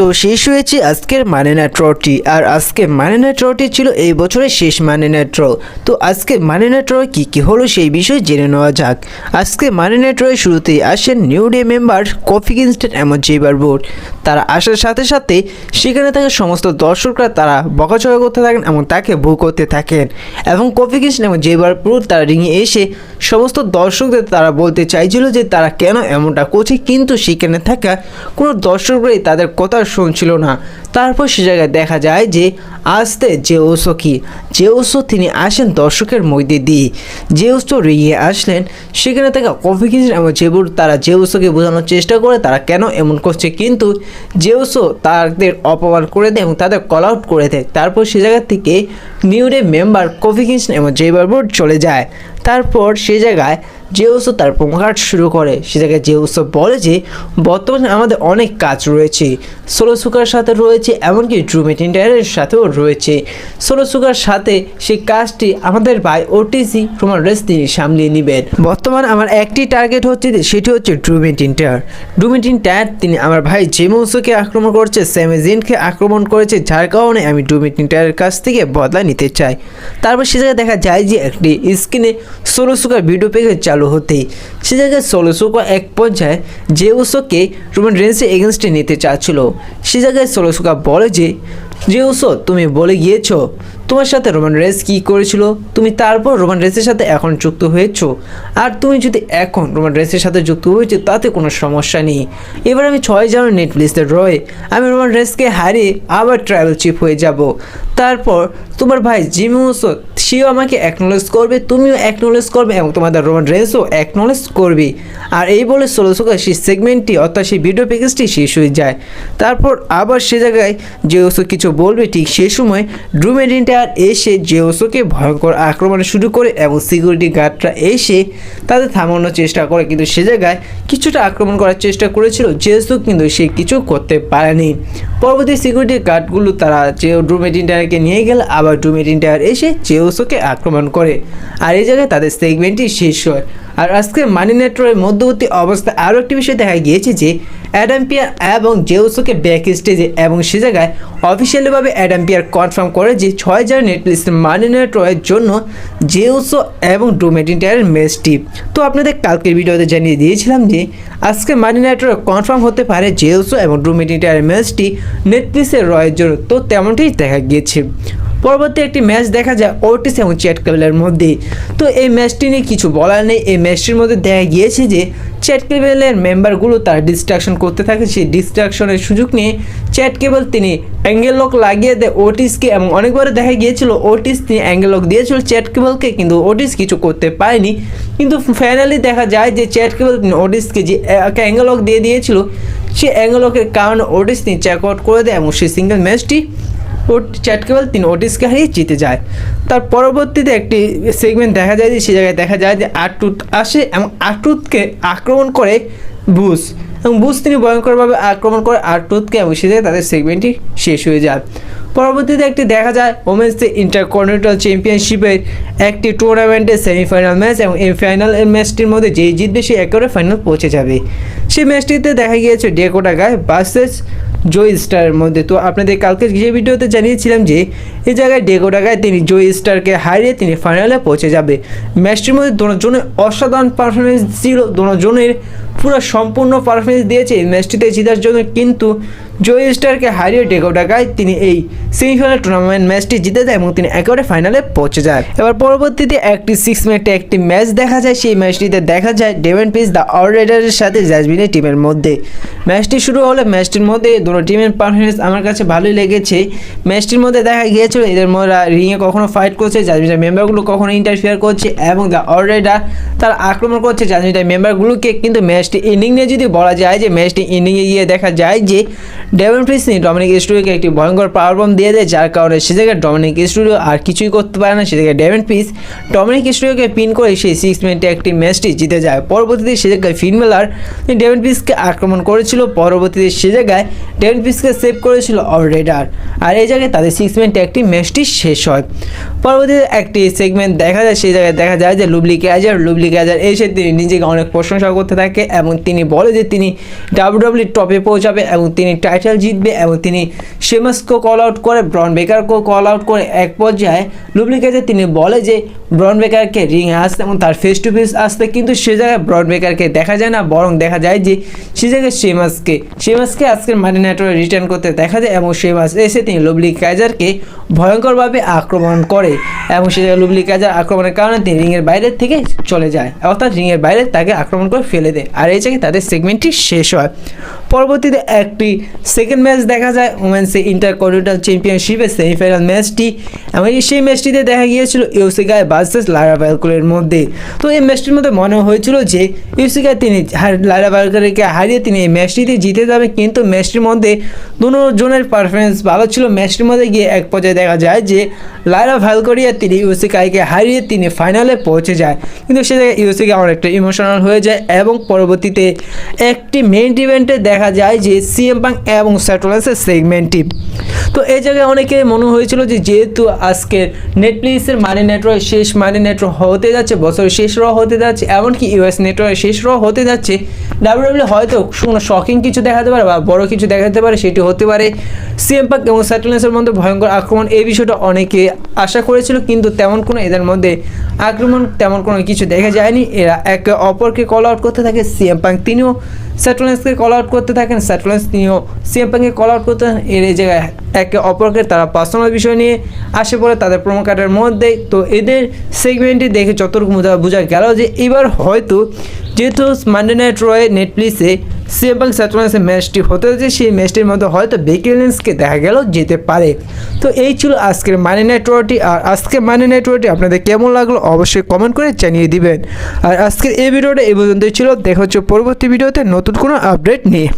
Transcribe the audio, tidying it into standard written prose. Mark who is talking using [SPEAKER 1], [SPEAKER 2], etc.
[SPEAKER 1] তো শেষ হয়েছে আজকের মানি নাইট ড্রটি। আর আজকে মানি নাইট ড্রটি ছিল এই বছরের শেষ মানি নাইট ড্র। তো আজকে মানি নাইট ড্র কী হলো সেই বিষয়ে জেনে নেওয়া যাক। আজকে মানি নাইট ড্রয়ের শুরুতেই আসেন new day member coffee Kingston এবং জেবার বোর্ড। তারা আসার সাথে সাথে সেখানে থাকা সমস্ত দর্শকরা তারা বকাঝকা করতে থাকেন এবং তাকে বু করতে থাকেন। এবং কফি কিংস্টন এবং জেবার বোর্ড তারা রিংয়ে এসে সমস্ত দর্শকদের তারা বলতে চাইছিল যে তারা কেন এমনটা করছে, কিন্তু সেখানে থাকা কোনো দর্শকরাই তাদের কথা শুনছিল না। তারপর সে জায়গায় দেখা যায় যে আসতে জেউসো তিনি আসেন দর্শকের মধ্যে দিয়ে। জেউসো রিংয়ে আসলেন, সেখানে থাকা কফি কিংস্টন এবং জেবুর তারা জেউসোকে বোঝানোর চেষ্টা করে তারা কেন এমন করছে, কিন্তু জেউসো তাদের অপমান করে দেয় এবং তাদের কল আউট করে দেয়। তারপর সে জায়গা থেকে new day member coffee Kingston এবং জেবার বোর্ড চলে যায়। তারপর সে জায়গায় জেউসো তার প্রমোকাট শুরু করে। সে জায়গায় জেউসো বলে যে বর্তমানে আমাদের অনেক কাজ রয়েছে, সোলো সুকার সাথে রয়েছে, এমনকি ড্রু ম্যাকইন্টায়ারের সাথেও রয়েছে। সোলো সুকার সাথে সেই কাজটি আমাদের ভাই ওটিসি রোমান রেইন্স তিনি সামলিয়ে নেবেন। বর্তমানে আমার একটি টার্গেট হচ্ছে সেটি হচ্ছে ড্রু ম্যাকইন্টায়ার তিনি আমার ভাই জেউসোকে আক্রমণ করছে, স্যামি জিনকে আক্রমণ করেছে, যার কারণে আমি ড্রু ম্যাকইন্টায়ারের কাছ থেকে বদলা নিতে চাই। তারপর সে জায়গায় দেখা যায় যে একটি স্ক্রিনে সোলো সুকার ভিডিও পেজে চালু হতেই সে জায়গায় সোলো সুকা এক পর্যায়ে জেউসোকে রোমান রেইন্সের এগেনস্টে নিতে চাচ্ছিল। সে জায়গায় সোলো সুকা বলে যে জেউসো তুমি বলে গিয়েছো তোমার সাথে রোমান রেইন্স কী করেছিল, তুমি তারপর রোমান রেইন্সের সাথে এখন যুক্ত হয়েছো, আর তুমি যদি এখন রোমান রেইন্সের সাথে যুক্ত হয়েছো তাতে কোনো সমস্যা নেই। এবার আমি 6 জানুয়ারি নেটফ্লিক্সের রয়ে আমি রোমান রেইন্সকে হারিয়ে আবার ট্রাইবাল চিফ হয়ে যাব। তারপর তোমার ভাই জেউসো সেও আমাকে অ্যাকনোলেজ করবে, তুমিও অ্যাকনোলেজ করবে এবং তোমাদের রোমান রেইন্সও অ্যাকনোলেজ করবে। আর এই বলে সোলো সুকা সেই সেগমেন্টটি অর্থাৎ সেই ভিডিও প্যাকেজটি শেষ হয়ে যায়। তারপর আবার সে জায়গায় জেউসো কিছু বলবে, ঠিক সেই সময় ড্রু ম্যাকইন্টায়ার এসে জেউসোকে ভয়ঙ্কর আক্রমণ শুরু করে এবং সিকিউরিটি গার্ডরা এসে তাদের থামানোর চেষ্টা করে, কিন্তু সে জায়গায় কিছুটা আক্রমণ করার চেষ্টা করেছিল জেউসো, কিন্তু সে কিছু করতে পারেনি। পরবর্তী সিকিউরিটি গার্ডগুলো তারা ড্রু ম্যাকইন্টায়ারকে নিয়ে গেলে আবার ড্রু ম্যাকইন্টায়ার এসে জেউসোকে আক্রমণ করে, আর এই জায়গায় তাদের সেগমেন্টটি শেষ হয়। আর আজকে মানি নাইট ড্রয়ের মধ্যবর্তী অবস্থায় আরও একটি বিষয় দেখা গিয়েছে যে অ্যাডাম পিয়ার এবং জেউসোকে ব্যাক স্টেজে, এবং সে জায়গায় অফিসিয়ালিভাবে অ্যাডাম পিয়ার কনফার্ম করে যে 6 জানুয়ারি নেটফ্লিক্সের মানি নাইট ড্রয়ের জন্য জেউসো এবং ড্রু ম্যাকইন্টায়ারের ম্যাচটি। তো আপনাদের কালকের ভিডিওতে জানিয়ে দিয়েছিলাম যে আজকে মানি নাইট ড্রয়ে কনফার্ম হতে পারে জেউসো এবং ড্রু ম্যাকইন্টায়ারের ম্যাচটি নেটফ্লিক্সের রয়ের জন্য। তো তেমনটাই দেখা গিয়েছে। পরবর্তী একটি ম্যাচ দেখা যায় ওটিস এবং চ্যাট কেবলের মধ্যে। তো এই ম্যাচটি নিয়ে কিছু বলার নেই। এই ম্যাচটির মধ্যে দেখা গিয়েছে যে চ্যাট কেবলের মেম্বারগুলো তারা ডিস্ট্রাকশন করতে থাকে, সেই ডিস্ট্রাকশনের সুযোগ নিয়ে চ্যাট কেবল তিনি অ্যাঙ্গেল লক লাগিয়ে দেয় ওটিসকে, এবং অনেকবারে দেখা গিয়েছিল ওটিস তিনি অ্যাঙ্গেল লক দিয়েছিল চ্যাট কেবলকে, কিন্তু ওটিস কিছু করতে পারেনি। কিন্তু ফাইনালি দেখা যায় যে চ্যাট কেবল তিনি ওটিসকে যে অ্যাঙ্গেল লক দিয়ে দিয়েছিল সেই অ্যাঙ্গেল লকের কারণে ওটিস তিনি চেক আউট করে দেয় এবং সেই সিঙ্গেল ম্যাচটি চ্যাট কেবল তিনি ওটিসকে হারিয়ে জিতে যায়। তার পরবর্তীতে একটি সেগমেন্ট দেখা যায় যে সে জায়গায় দেখা যায় যে আরট্রুথ আসে এবং আরট্রুথকে আক্রমণ করে বুস, এবং বুস তিনি ভয়ঙ্করভাবে আক্রমণ করে আরট্রুথকে, এবং সে জায়গায় তাদের সেগমেন্টটি শেষ হয়ে যায়। পরবর্তীতে একটি দেখা যায় ওমেন্স ইন্টারকন্টিনেন্টাল চ্যাম্পিয়নশিপের একটি টুর্নামেন্টের সেমিফাইনাল ম্যাচ, এবং এই ফাইনাল ম্যাচটির মধ্যে যেই জিতবে সে একেবারে ফাইনাল পৌঁছে যাবে। সেই ম্যাচটিতে দেখা গিয়েছে ডেকোটা গাই ভার্সেস জয় স্টারের মধ্যে। তো আপনাদের কালকে যে ভিডিওতে জানিয়েছিলাম যে এই জায়গায় ডেকোটা গাই তিনি জয় স্টারকে হারিয়ে তিনি ফাইনালে পৌঁছে যাবে। ম্যাচটির মধ্যে দুজনের অসাধারণ পারফরমেন্স ছিল, দুজনের পুরো সম্পূর্ণ পারফরমেন্স দিয়েছে এই ম্যাচটিতে জেতার জন্য, কিন্তু জয় স্টারকে হারিয়ে ডেকোটা গাই তিনি এই সেমিফাইনাল টুর্নামেন্ট ম্যাচটি জিতে যায় এবং তিনি একেবারে ফাইনালে পৌঁছে যায়। এবার পরবর্তীতে একটি 6 মিনিটে একটি ম্যাচ দেখা যায়। সেই ম্যাচটিতে দেখা যায় ডেভেন পিস দ্য অলরাউন্ডারের সাথে জ্যাজমিনের টিমের মধ্যে। ম্যাচটি শুরু হলে ম্যাচটির মধ্যে দুটো টিমের পারফরমেন্স আমার কাছে ভালোই লেগেছে। ম্যাচটির মধ্যে দেখা গিয়েছিল এদের মধ্যে রিংয়ে কখনো ফাইট করছে, জ্যাজমিনের মেম্বারগুলো কখনো ইন্টারফেয়ার করছে এবং দ্য অলরাউন্ডার তারা আক্রমণ করছে জ্যাজমিনের মেম্বারগুলোকে। কিন্তু ম্যাচটি এন্ডিং নিয়ে যদি বলা যায় যে ম্যাচটি এন্ডিংয়ে গিয়ে দেখা যায় যে ডেভেন পিস ডমিনিক স্টুডিওকে একটি ভয়ঙ্কর পাওয়ার বম দিয়ে দেয়, যার কারণে সে জায়গায় ডমিনিক স্টুডিও আর কিছুই করতে পারে না। সে জায়গায় ডেভেন পিস ডমিনিক স্টুডিওকে পিন করে সেই 6 মিনিটে একটি ম্যাচটি জিতে যায়। পরবর্তীতে সে জায়গায় ফিন বেলার ডেভেন পিসকে আক্রমণ করেছিল, পরবর্তীতে সে জায়গায় ডেভেন পিসকে সেভ করেছিল অলরাউন্ডার, আর এই জায়গায় তাদের 6 মিনিটে একটি ম্যাচটি শেষ হয়। পরবর্তীতে একটি সেগমেন্ট দেখা যায়, সেই জায়গায় দেখা যায় যে লুবলি ক্যাজার এসে তিনি নিজেকে অনেক প্রশংসা করতে থাকে এবং তিনি বলে যে তিনি ডাব্লিউডাব্লিউ টপে পৌঁছাবে এবং তিনি টাইটেল জিতবে এবং তিনি শেমাসকেও কল আউট করে, ব্রন বেকারকেও কল আউট করে। এক পর্যায়ে লুবলি ক্যাজার তিনি বলে যে ব্রন বেকারকে রিংয়ে আসতে এবং তার ফেস টু ফেস আসতে, কিন্তু সে জায়গায় ব্রন বেকারকে দেখা যায় না, বরং দেখা যায় যে সে জায়গায় শেমাসকে আজকের মানি নাইট রয়ে রিটার্ন করতে দেখা যায় এবং শেমাস এসে তিনি লুবলি ক্যাজারকে ভয়ঙ্করভাবে আক্রমণ করে এবং সে জায়গায় লুবলি ক্যাজার আক্রমণের কারণে তিনি রিংয়ের বাইরে থেকে চলে যায়, অর্থাৎ রিংয়ের বাইরে তাকে আক্রমণ করে ফেলে দেয়। আর এই জায়গায় তাদের সেগমেন্টটি শেষ হয়। পরবর্তীতে একটি সেকেন্ড ম্যাচ দেখা যায় ওমেন্সের ইন্টারকন্টিনেন্টাল চ্যাম্পিয়নশিপের সেমিফাইনাল ম্যাচটি, এবং সেই ম্যাচটিতে দেখা গিয়েছিল ইউসিকাই ভার্সেস লাইরা ভ্যালকোরের মধ্যে। তো এই ম্যাচটির মধ্যে মনে হয়েছিল যে ইউসিকাই তিনি লাইরা ভ্যালকোরকে হারিয়ে তিনি এই ম্যাচটিতে জিতে যাবে, কিন্তু ম্যাচটির মধ্যে দুজনের পারফরমেন্স ভালো ছিল। ম্যাচটির মধ্যে গিয়ে এক পর্যায়ে দেখা যায় যে লাইরা ভ্যালকোরিয়া তিনি ইউসিকাইকে হারিয়ে তিনি ফাইনালে পৌঁছে যায়, কিন্তু সে জায়গায় ইউসিকাই অনেকটা ইমোশনাল হয়ে যায় এবং পরবর্তীতে একটি মেইন ইভেন্টে দেখা যায় যে সিএম পাঙ্ক এবং সেথ রলিন্সের সেগমেন্টটি। তো এই জায়গায় অনেকে মনে হয়েছিল যে যেহেতু আজকের নেটফ্লিক্সের মানি নেটওয়ার্ক শেষ মানি নেটওয়ার্ক হতে যাচ্ছে, বছরের শেষ র হতে যাচ্ছে, এমনকি ইউএস নেটওয়ার্কের শেষ র হতে যাচ্ছে, ডাব্লিউডাব্লিউ হয়তো কোনো শকিং কিছু দেখাতে পারে বা বড় কিছু দেখাতে পারে, সেটি হতে পারে সিএম পাঙ্ক এবং সেথ রলিন্সের মধ্যে ভয়ঙ্কর আক্রমণ। এই বিষয়টা অনেকে আশা করেছিল, কিন্তু তেমন কোনো এদের মধ্যে আক্রমণ তেমন কোনো কিছু দেখা যায়নি। এরা একে অপরকে কল আউট করতে থাকে। সিএম পাঙ্ক তিনিও সেথ রলিন্সকে কল আউট করতে থাকেন, সেথ রলিন্স তিনিও সিএম পাঙ্ককে কল আউট করতে থাকেন। এই জায়গায় একে অপরকে তারা পার্সোনাল বিষয় নিয়ে আসে পড়ে তাদের প্রোমো কার্ডের মধ্যে। তো এদের সেগমেন্টটি দেখে যতটুকু বোঝা গেল যে এবার হয়তো যেহেতু মানডে নাইট রয়ে নেটফ্লিক্সে সিএম পাঙ্ক সেথ রলিন্সের ম্যাচটি হতে হচ্ছে, সেই ম্যাচটির মধ্যে হয়তো বেকি লিঞ্চকে দেখা গেল যেতে পারে। তো এই ছিল আজকের মানি নাইট রটি। আর আজকের মানি নাইট রটি আপনাদের কেমন লাগলো অবশ্যই কমেন্ট করে জানিয়ে দিবেন। আর আজকের এই ভিডিওটা এই পর্যন্তই ছিল। দেখা হচ্ছে পরবর্তী ভিডিওতে নতুন কোনো আপডেট নিয়ে।